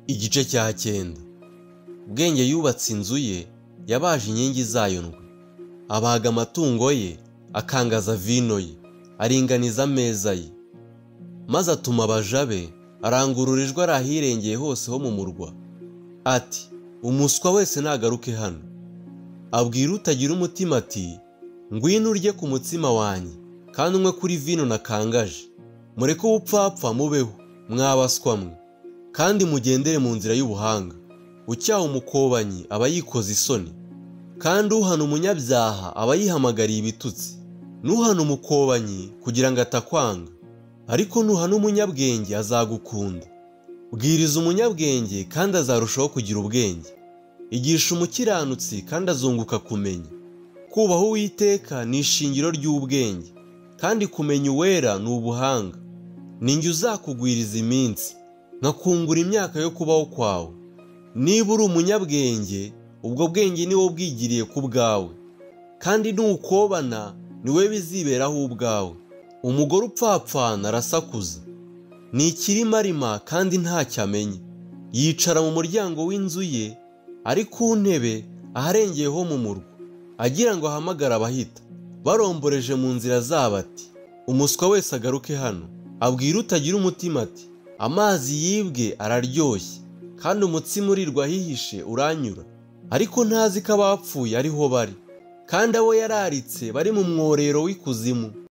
Igice cya 9. Bwenge yubatse inzu ye, yabaje inkingi zayo ndwi, abaga amatungo ye, akangaza vino ye, aringaniza ameza ye. Maze atuma abaja be, arangurura ijwi ahirengeye hose ho mu murwa, ati umuswa wese nagaruke hano. Abwira utagira umutima ati ngwino urye ku mutsima wanjye kandi unywe kuri vino nakangaje. Mureke ubupfapfa mubeho, mwabaswa mwe, kandi mugendere mu nzira y'ubuhanga. Ucyaha umukobanyi aba yikoze isoni, kandi uhana umunyabyaha aba yihamagariye ibitutsi. Nuhana umukobanyi kugira ngo atakwanga, ariko nuhana umunyabwenge azagukunda. Bwiriza umunyabwenge kandi azarushaho kugira ubwenge. Igisha umukiranutsi kandi azunguka kumenya. Kubaha Uwiteka ni ishingiro ry'ubwenge, kandi kumenya uwera ni ubuhanga. Ninjye uzakugwiriza iminsi, nkakungura imyaka yo kubaho kwawe. Niba uri umunyabwenge, ubwo bwenge ni wowe bwigiriye ku bwawe, kandi nukobana ni we biziberaho ubwawe. Umugore upfapfana arasakuza, ni ikirimarima kandi ntacyo amenya. Yicara mu muryango w'inzu ye, ari ku ntebe aharengeyeho mu murwa, agira ngo ahamagare abahita. Baromboreje mu nzira zabo ati umuswa wese agaruke hano. Abwira utagira umutima ati amazi yibwe araryoshye, kandi umutsima urirwa hihishe uranyura. Ariko ntazi ko abapfuye ariho bari, kandi abo yararitse bari mu mworero w'ikuzimu.